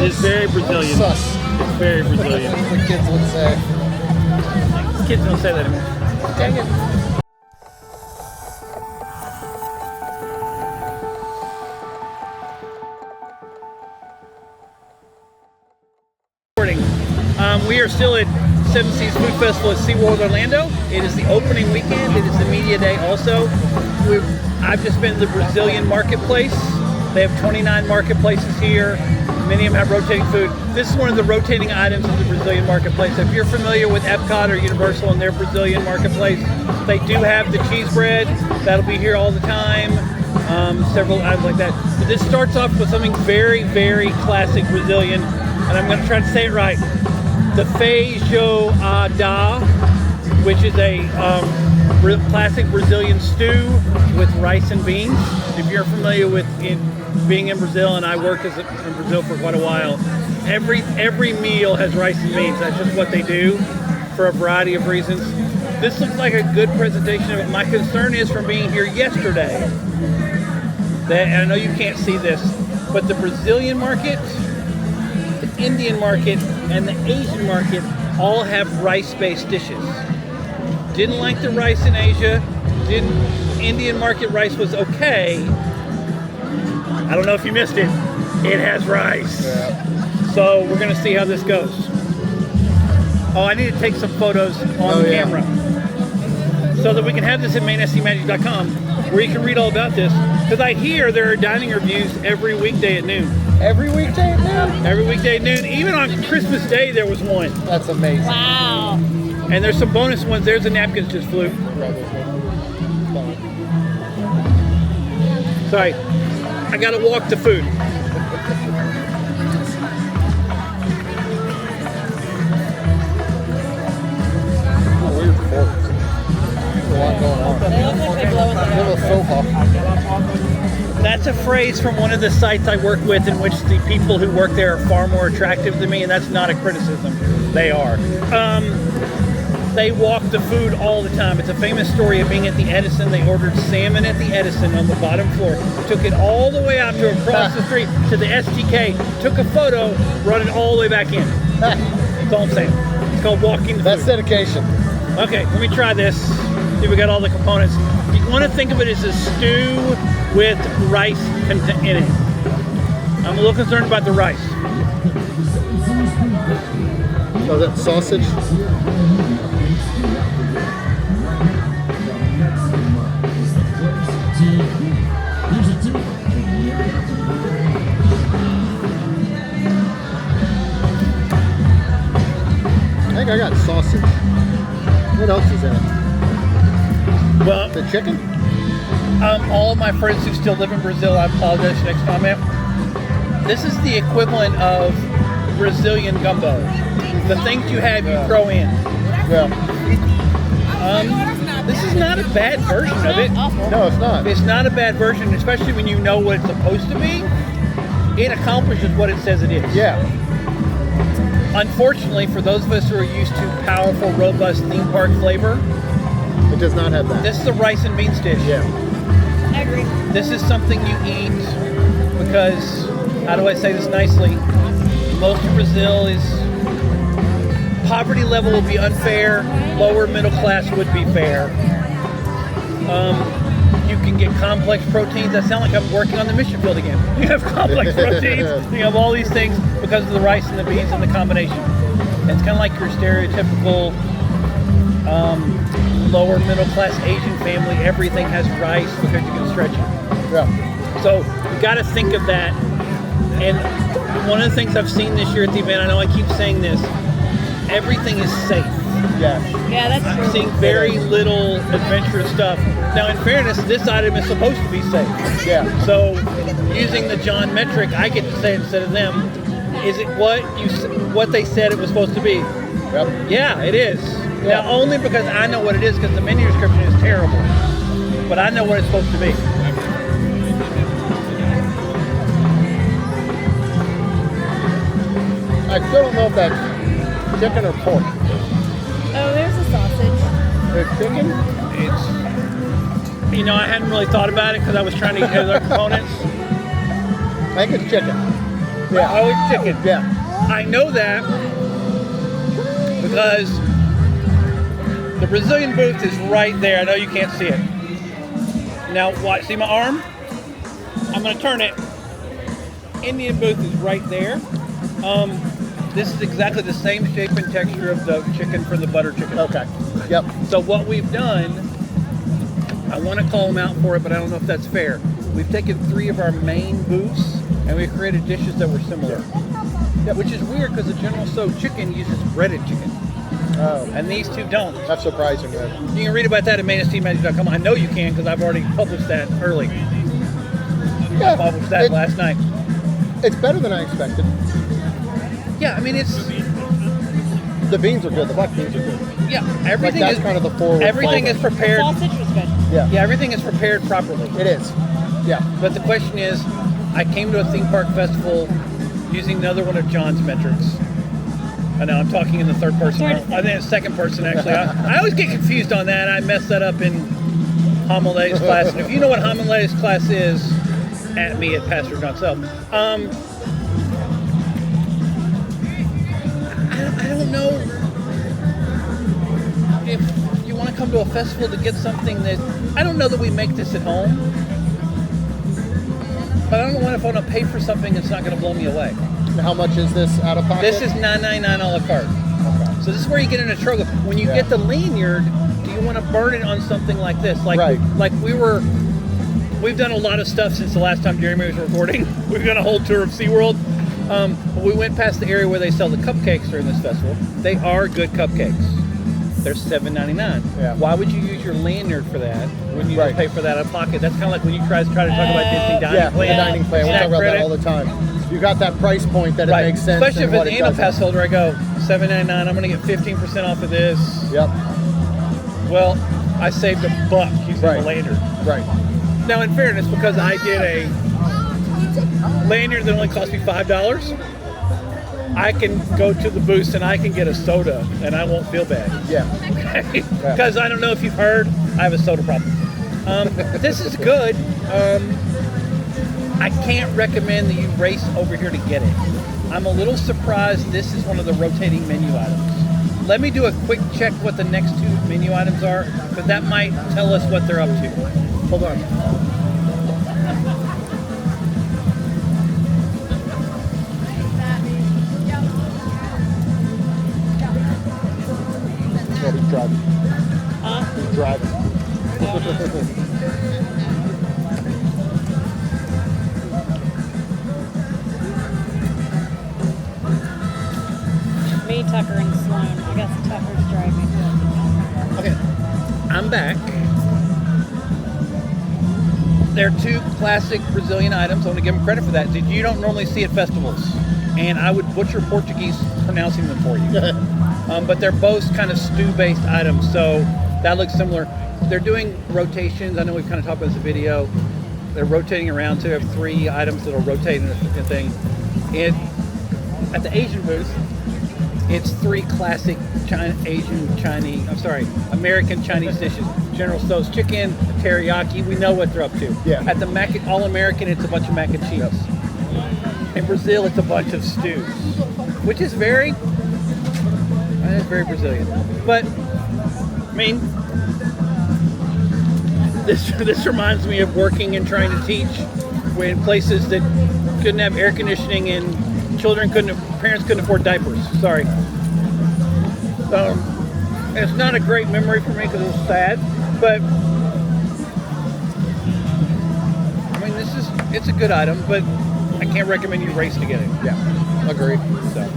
It is very Brazilian. Sus. It's very Brazilian. As the kids would say. Kids don't say that anymore. Dang it. We are still at Seven Seas Food Festival at SeaWorld Orlando. It is the opening weekend. It is the media day also. I've just been to the Brazilian marketplace. They have 29 marketplaces here. Many of them have rotating food. This is one of the rotating items of the Brazilian marketplace. So if you're familiar with Epcot or Universal and their Brazilian marketplace, they do have the cheese bread. That'll be here all the time. Several items like that. But this starts off with something very, very classic Brazilian, and I'm going to try to say it right. The Feijoada, which is a classic Brazilian stew with rice and beans. If you're familiar with being in Brazil, and I worked in Brazil for quite a while, every meal has rice and beans. That's just what they do for a variety of reasons. This looks like a good presentation of it. My concern is from being here yesterday, and I know you can't see this, but the Brazilian market, the Indian market, and the Asian market all have rice-based dishes. Didn't like the rice in Asia. Indian market rice was okay. I don't know if you missed it. It has rice. Yeah. So we're gonna see how this goes. Oh, I need to take some photos on the camera so that we can have this at mainscmagic.com where you can read all about this. Because I hear there are dining reviews every weekday at noon. Every weekday at noon? Every weekday at noon. Even on Christmas Day, there was one. That's amazing. Wow. And there's some bonus ones. There's a napkins just flew. Sorry, I gotta walk to food. They look like they blow in the dark. That's a phrase from one of the sites I work with in which the people who work there are far more attractive than me, and that's not a criticism. They are. They walk the food all the time. It's a famous story of being at the Edison. They ordered salmon at the Edison on the bottom floor. Took it all the way out to across the street to the STK. Took a photo, brought it all the way back in. That's all I'm saying. It's called walking the That's food. dedication. Okay, let me try this. See if we got all the components. You want to think of it as a stew with rice in it. I'm a little concerned about the rice. Oh, that sausage? I think I got sausage. What else is in it? Well, The chicken? all of my friends who still live in Brazil, I apologize for next comment. This is the equivalent of Brazilian gumbo. The things you have, you throw in. Yeah. This is not a bad version of it. No, it's not. It's not a bad version, especially when you know what it's supposed to be. It accomplishes what it says it is. Yeah. Unfortunately, for those of us who are used to powerful, robust theme park flavor, It does not have that. this is the rice and beans dish. Yeah. I agree. This is something you eat because, how do I say this nicely? Most of Brazil is, poverty level will be unfair, lower middle class would be fair. You can get complex proteins. I sound like I'm working on the mission field again. You have complex proteins, you have all these things because of the rice and the beans and the combination. And it's kind of like your stereotypical lower middle class Asian family. Everything has rice because you can stretch it. Yeah. So you got to think of that. And one of the things I've seen this year at the event, I know I keep saying this, everything is safe. Yeah. Yeah, that's I'm true. seeing very little adventurous stuff. Now, in fairness, this item is supposed to be safe. Yeah. So, using the John metric, I get to say instead of them, is it what they said it was supposed to be? Yep. Yeah, it is. Yeah. Now, only because I know what it is, because the menu description is terrible. But I know what it's supposed to be. I still don't know if that's chicken or pork. Oh, there's a sausage. The chicken? It's, I hadn't really thought about it because I was trying to get other components. I think it's chicken. Yeah. Always chicken. Yeah. I know that because the Brazilian booth is right there. I know you can't see it. Now, watch. See my arm? I'm going to turn it. Indian booth is right there. This is exactly the same shape and texture of the chicken for the butter chicken. Okay. Yep. So what we've done, I want to call them out for it, but I don't know if that's fair. We've taken 3 of our main booths and we've created dishes that were similar. Yep. Which is weird because the General Tso chicken uses breaded chicken. Oh. And these 2 don't. That's surprising, man. You can read about that at mainstreammagic.com. I know you can because I've already published that early. Yeah. I published that last night. It's better than I expected. Yeah, I mean The beans are good. The black beans are good. yeah, everything that's is kind of the forward everything flavor. is prepared. Sausage was good. Yeah. Yeah, everything is prepared properly. It is. Yeah. But the question is, I came to a theme park festival using another one of John's metrics. I know I'm talking in the third person. I think it's second person actually. I always get confused on that. I mess that up in homiletics class. And if you know what homiletics class is, at me at Pastor John Self. I don't know if you want to come to a festival to get something that I don't know that we make this at home. But I don't know if I want to pay for something that's not going to blow me away. How much is this out of pocket? This is $9.99 a la carte. Okay. So this is where you get into trouble. When you get the lanyard, do you want to burn it on something like this? Like, Right. We've done a lot of stuff since the last time Jeremy was recording. We've done a whole tour of SeaWorld. We went past the area where they sell the cupcakes during this festival. They are good cupcakes. They're $7.99. Yeah. Why would you use your lanyard for that when you Right. just pay for that out of pocket? That's kind of like when you try to talk about Disney dining Yeah, plan. the dining plan. We snack talk about credit. that all the time. You got that price point that Right. it makes sense. Especially if and what it's an it annual doesn't. pass holder, I go $7.99. I'm going to get 15% off of this. Yep. Well, I saved $1 using Right. the lanyard. Right. Now, in fairness, because I did a lanyard that only cost me $5, I can go to the booth and I can get a soda and I won't feel bad. Yeah. Because I don't know if you've heard, I have a soda problem. This is good. I can't recommend that you race over here to get it. I'm a little surprised this is one of the rotating menu items. Let me do a quick check what the next 2 menu items are, because that might tell us what they're up to. Hold on. Well, he's driving. He's driving. Me, Tucker, and Sloan. I guess Tucker's driving. Okay, I'm back. They're 2 classic Brazilian items. I want to give them credit for that. You don't normally see at festivals, and I would butcher Portuguese pronouncing them for you. But they're both kind of stew-based items, so that looks similar. They're doing rotations. I know we've kind of talked about this in the video. They're rotating around, so you have 3 items that'll rotate in a thing. At the Asian booth, it's 3 classic American Chinese dishes. General Tso's chicken, teriyaki, we know what they're up to. Yeah. At the All-American, it's a bunch of mac and cheese. In Brazil, it's a bunch of stews, which is very Brazilian. But, I mean, this reminds me of working and trying to teach in places that couldn't have air conditioning and parents couldn't afford diapers. Sorry. It's not a great memory for me because it was sad, but I mean, it's a good item, but I can't recommend you race to get it. Yeah. Agreed. So.